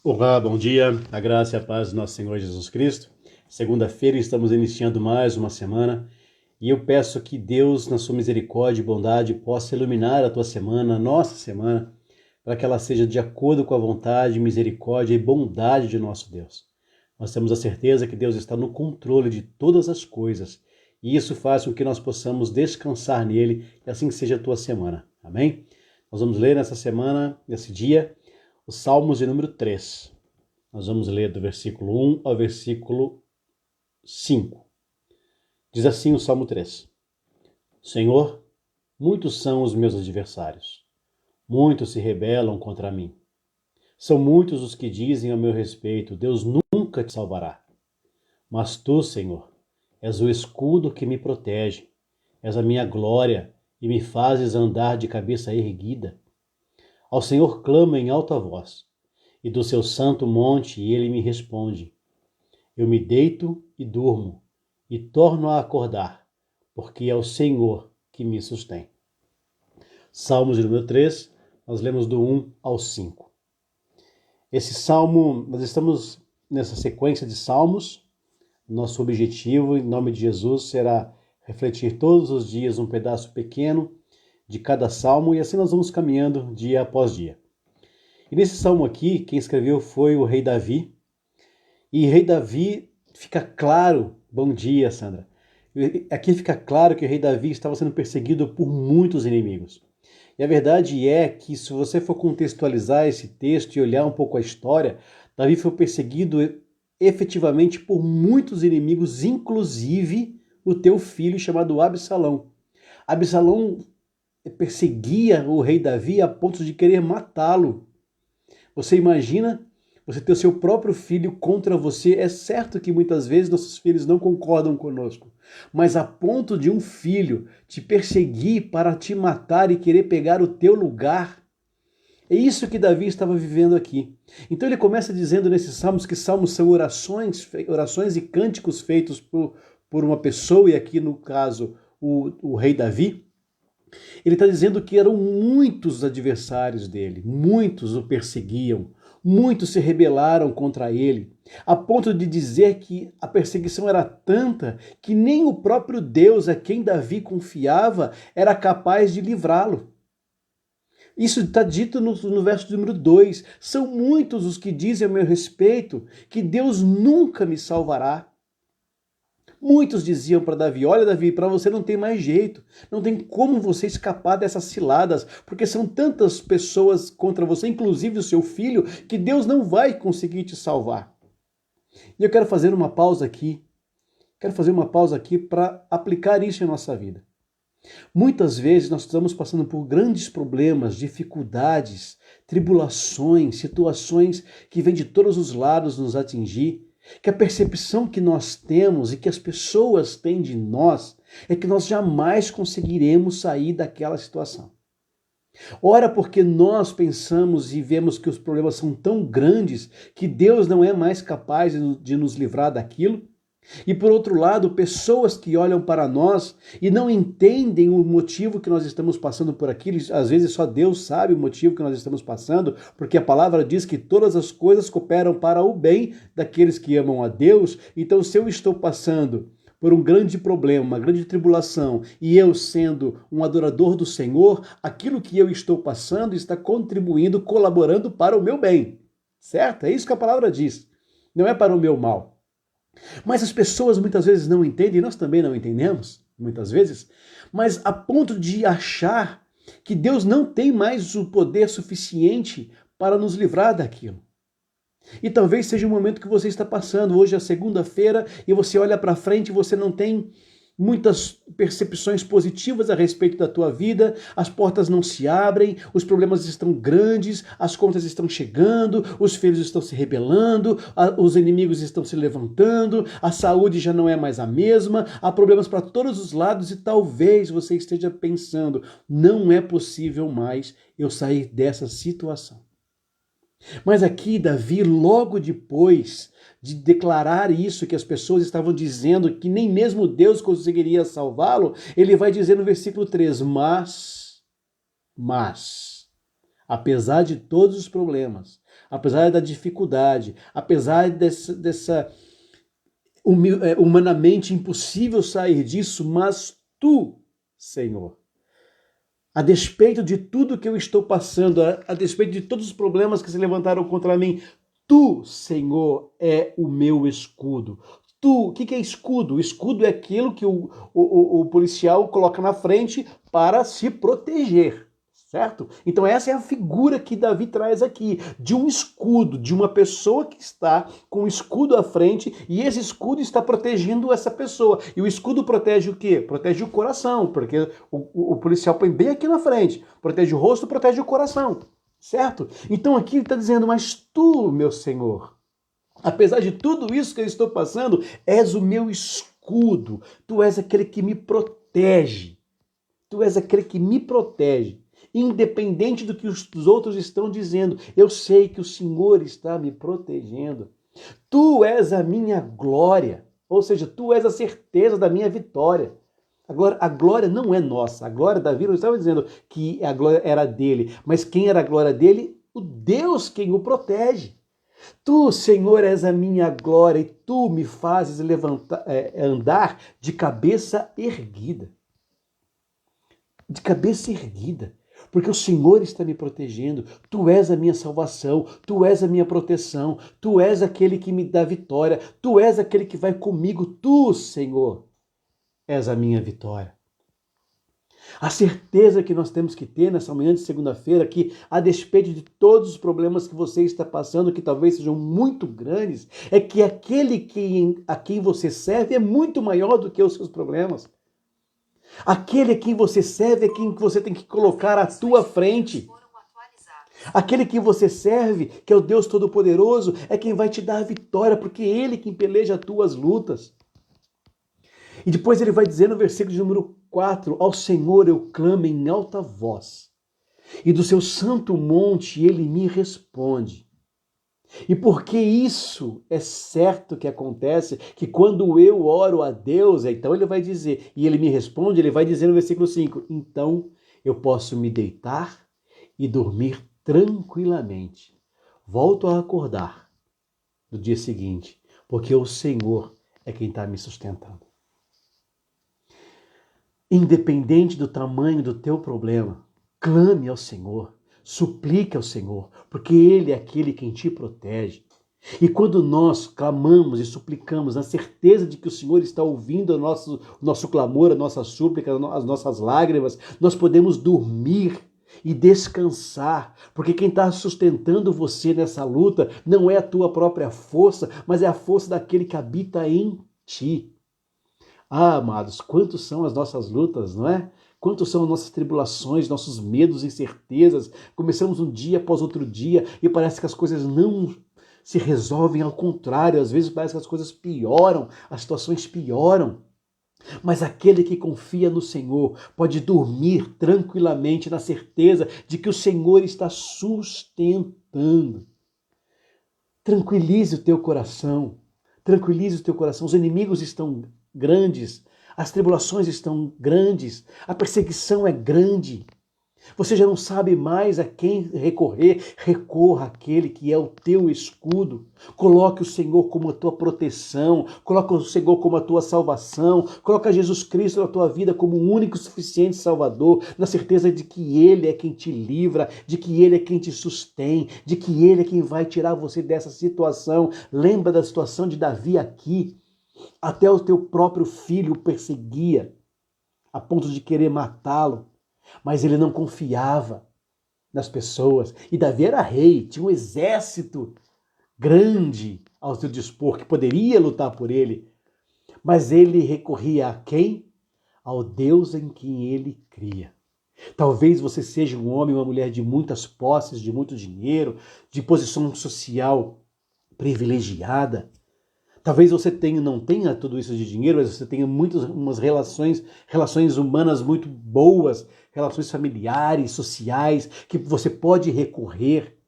Olá, bom dia, a graça e a paz do nosso Senhor Jesus Cristo. Segunda-feira estamos iniciando mais uma semana e eu peço que Deus, na sua misericórdia e bondade, possa iluminar a tua semana, a nossa semana, para que ela seja de acordo com a vontade, misericórdia e bondade de nosso Deus. Nós temos a certeza que Deus está no controle de todas as coisas e isso faz com que nós possamos descansar nele e assim que seja a tua semana. Amém? Nós vamos ler nessa semana, nesse dia, os Salmos de número 3. Nós vamos ler do versículo 1 ao versículo 5. Diz assim o Salmo 3. Senhor, muitos são os meus adversários. Muitos se rebelam contra mim. São muitos os que dizem ao meu respeito, Deus nunca te salvará. Mas tu, Senhor, és o escudo que me protege. És a minha glória e me fazes andar de cabeça erguida. Ao Senhor clamo em alta voz, e do seu santo monte ele me responde. Eu me deito e durmo, e torno a acordar, porque é o Senhor que me sustém. Salmos de número 3, nós lemos do 1 ao 5. Esse salmo, nós estamos nessa sequência de salmos. Nosso objetivo, em nome de Jesus, será refletir todos os dias um pedaço pequeno de cada salmo, e assim nós vamos caminhando dia após dia. E nesse salmo aqui, quem escreveu foi o rei Davi. E rei Davi, fica claro, bom dia, Sandra. Aqui fica claro que o rei Davi estava sendo perseguido por muitos inimigos. E a verdade é que, se você for contextualizar esse texto e olhar um pouco a história, Davi foi perseguido efetivamente por muitos inimigos, inclusive o teu filho chamado Absalão. Absalão perseguia o rei Davi a ponto de querer matá-lo. Você imagina você ter o seu próprio filho contra você? É certo que muitas vezes nossos filhos não concordam conosco, mas a ponto de um filho te perseguir para te matar e querer pegar o teu lugar, é isso que Davi estava vivendo aqui. Então ele começa dizendo nesses salmos que salmos são orações e cânticos feitos por uma pessoa, e aqui no caso o rei Davi. Ele está dizendo que eram muitos os adversários dele, muitos o perseguiam, muitos se rebelaram contra ele, a ponto de dizer que a perseguição era tanta que nem o próprio Deus a quem Davi confiava era capaz de livrá-lo. Isso está dito no verso número 2. São muitos os que dizem a meu respeito que Deus nunca me salvará. Muitos diziam para Davi, olha Davi, para você não tem mais jeito, não tem como você escapar dessas ciladas, porque são tantas pessoas contra você, inclusive o seu filho, que Deus não vai conseguir te salvar. E eu quero fazer uma pausa aqui, para aplicar isso em nossa vida. Muitas vezes nós estamos passando por grandes problemas, dificuldades, tribulações, situações que vêm de todos os lados nos atingir, que a percepção que nós temos e que as pessoas têm de nós é que nós jamais conseguiremos sair daquela situação. Ora, porque nós pensamos e vemos que os problemas são tão grandes que Deus não é mais capaz de nos livrar daquilo. E por outro lado, pessoas que olham para nós e não entendem o motivo que nós estamos passando por aquilo, às vezes só Deus sabe o motivo que nós estamos passando, porque a palavra diz que todas as coisas cooperam para o bem daqueles que amam a Deus. Então, se eu estou passando por um grande problema, uma grande tribulação, e eu sendo um adorador do Senhor, aquilo que eu estou passando está contribuindo, colaborando para o meu bem, certo? É isso que a palavra diz, não é para o meu mal. Mas as pessoas muitas vezes não entendem, nós também não entendemos, muitas vezes, mas a ponto de achar que Deus não tem mais o poder suficiente para nos livrar daquilo. E talvez seja o momento que você está passando, hoje é segunda-feira, e você olha para frente e você não tem muitas percepções positivas a respeito da tua vida, as portas não se abrem, os problemas estão grandes, as contas estão chegando, os filhos estão se rebelando, os inimigos estão se levantando, a saúde já não é mais a mesma, há problemas para todos os lados e talvez você esteja pensando, não é possível mais eu sair dessa situação. Mas aqui Davi, logo depois de declarar isso que as pessoas estavam dizendo, que nem mesmo Deus conseguiria salvá-lo, ele vai dizer no versículo 3, mas, apesar de todos os problemas, apesar da dificuldade, apesar dessa humanamente impossível sair disso, mas tu, Senhor, a despeito de tudo que eu estou passando, a despeito de todos os problemas que se levantaram contra mim, tu, Senhor, é o meu escudo. Tu, o que é escudo? O escudo é aquilo que o policial coloca na frente para se proteger, certo? Então essa é a figura que Davi traz aqui, de um escudo, de uma pessoa que está com o escudo à frente e esse escudo está protegendo essa pessoa. E o escudo protege o quê? Protege o coração, porque o policial põe bem aqui na frente, protege o rosto, protege o coração, certo? Então aqui ele está dizendo, mas tu, meu Senhor, apesar de tudo isso que eu estou passando, és o meu escudo, tu és aquele que me protege, tu és aquele que me protege. Independente do que os outros estão dizendo, eu sei que o Senhor está me protegendo. Tu és a minha glória, ou seja, tu és a certeza da minha vitória. Agora, a glória não é nossa. A glória, Davi não estava dizendo que a glória era dele, mas quem era a glória dele? O Deus quem o protege. Tu, Senhor, és a minha glória e tu me fazes andar de cabeça erguida. De cabeça erguida. Porque o Senhor está me protegendo, tu és a minha salvação, tu és a minha proteção, tu és aquele que me dá vitória, tu és aquele que vai comigo, tu, Senhor, és a minha vitória. A certeza que nós temos que ter nessa manhã de segunda-feira, que a despeito de todos os problemas que você está passando, que talvez sejam muito grandes, é que aquele a quem você serve é muito maior do que os seus problemas. Aquele a quem você serve é quem você tem que colocar à tua frente. Aquele que você serve, que é o Deus Todo-Poderoso, é quem vai te dar a vitória, porque é Ele quem peleja as tuas lutas. E depois ele vai dizer no versículo de número 4, ao Senhor eu clamo em alta voz, e do seu santo monte Ele me responde. E porque isso é certo que acontece, que quando eu oro a Deus, então ele vai dizer, e ele me responde, ele vai dizer no versículo 5, então eu posso me deitar e dormir tranquilamente. Volto a acordar no dia seguinte, porque o Senhor é quem está me sustentando. Independente do tamanho do teu problema, clame ao Senhor. Suplique ao Senhor, porque Ele é aquele quem te protege. E quando nós clamamos e suplicamos na certeza de que o Senhor está ouvindo o nosso clamor, a nossa súplica, as nossas lágrimas, nós podemos dormir e descansar, porque quem está sustentando você nessa luta não é a tua própria força, mas é a força daquele que habita em ti. Ah, amados, quantos são as nossas lutas, não é? Quantos são as nossas tribulações, nossos medos, incertezas? Começamos um dia após outro dia e parece que as coisas não se resolvem, ao contrário, às vezes parece que as coisas pioram, as situações pioram. Mas aquele que confia no Senhor pode dormir tranquilamente na certeza de que o Senhor está sustentando. Tranquilize o teu coração, tranquilize o teu coração. Os inimigos estão grandes, as tribulações estão grandes, a perseguição é grande. Você já não sabe mais a quem recorrer, recorra àquele que é o teu escudo. Coloque o Senhor como a tua proteção, coloque o Senhor como a tua salvação, coloque Jesus Cristo na tua vida como o único e suficiente Salvador, na certeza de que Ele é quem te livra, de que Ele é quem te sustém, de que Ele é quem vai tirar você dessa situação. Lembra da situação de Davi aqui. Até o teu próprio filho o perseguia, a ponto de querer matá-lo, mas ele não confiava nas pessoas. E Davi era rei, tinha um exército grande ao seu dispor, que poderia lutar por ele, mas ele recorria a quem? Ao Deus em quem ele cria. Talvez você seja um homem ou uma mulher de muitas posses, de muito dinheiro, de posição social privilegiada. Talvez você não tenha tudo isso de dinheiro, mas você tenha umas relações humanas muito boas, relações familiares, sociais, que você pode recorrer.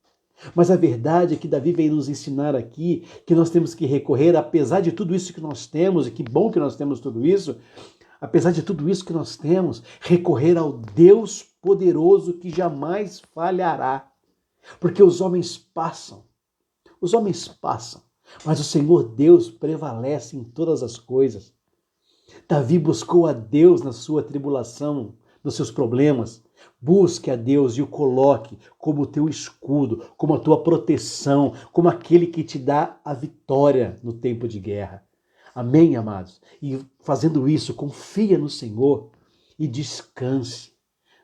Mas a verdade é que Davi vem nos ensinar aqui que nós temos que recorrer, apesar de tudo isso que nós temos, e que bom que nós temos tudo isso, apesar de tudo isso que nós temos, recorrer ao Deus poderoso que jamais falhará. Porque os homens passam, mas o Senhor Deus prevalece em todas as coisas. Davi buscou a Deus na sua tribulação, nos seus problemas. Busque a Deus e o coloque como o teu escudo, como a tua proteção, como aquele que te dá a vitória no tempo de guerra. Amém, amados? E fazendo isso, confia no Senhor e descanse.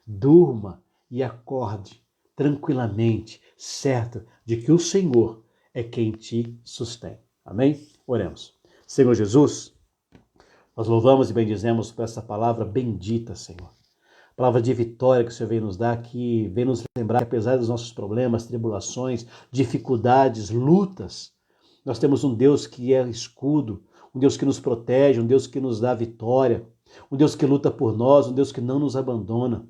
Durma e acorde tranquilamente, certo de que o Senhor é quem te sustém. Amém? Oremos. Senhor Jesus, nós louvamos e bendizemos por essa palavra bendita, Senhor. Palavra de vitória que o Senhor vem nos dar, que vem nos lembrar que apesar dos nossos problemas, tribulações, dificuldades, lutas, nós temos um Deus que é escudo, um Deus que nos protege, um Deus que nos dá vitória, um Deus que luta por nós, um Deus que não nos abandona.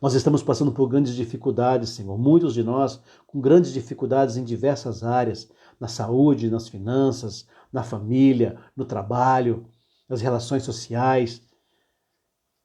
Nós estamos passando por grandes dificuldades, Senhor. Muitos de nós com grandes dificuldades em diversas áreas, na saúde, nas finanças, na família, no trabalho, nas relações sociais.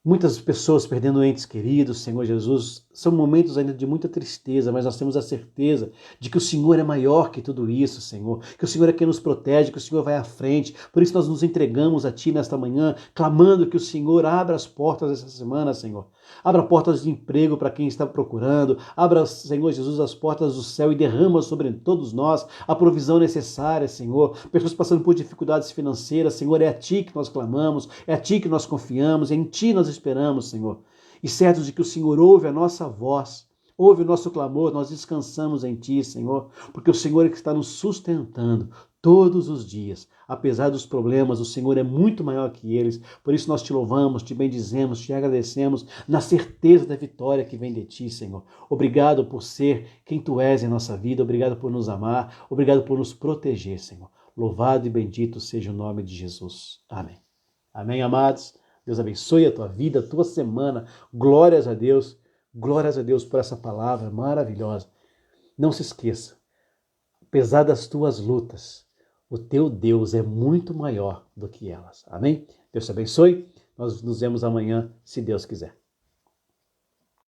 Muitas pessoas perdendo entes queridos, Senhor Jesus, são momentos ainda de muita tristeza, mas nós temos a certeza de que o Senhor é maior que tudo isso, Senhor, que o Senhor é quem nos protege, que o Senhor vai à frente. Por isso nós nos entregamos a Ti nesta manhã, clamando que o Senhor abra as portas dessa semana, Senhor. Abra portas de emprego para quem está procurando. Abra, Senhor Jesus, as portas do céu e derrama sobre todos nós a provisão necessária, Senhor. Pessoas passando por dificuldades financeiras, Senhor, é a Ti que nós clamamos, é a Ti que nós confiamos, é em Ti nós esperamos, Senhor. E certos de que o Senhor ouve a nossa voz, ouve o nosso clamor, nós descansamos em Ti, Senhor, porque o Senhor é que está nos sustentando todos os dias. Apesar dos problemas, o Senhor é muito maior que eles. Por isso nós Te louvamos, Te bendizemos, Te agradecemos, na certeza da vitória que vem de Ti, Senhor. Obrigado por ser quem Tu és em nossa vida, obrigado por nos amar, obrigado por nos proteger, Senhor. Louvado e bendito seja o nome de Jesus. Amém. Amém, amados. Deus abençoe a tua vida, a tua semana. Glórias a Deus por essa palavra maravilhosa. Não se esqueça, apesar das tuas lutas, o teu Deus é muito maior do que elas. Amém? Deus te abençoe. Nós nos vemos amanhã, se Deus quiser.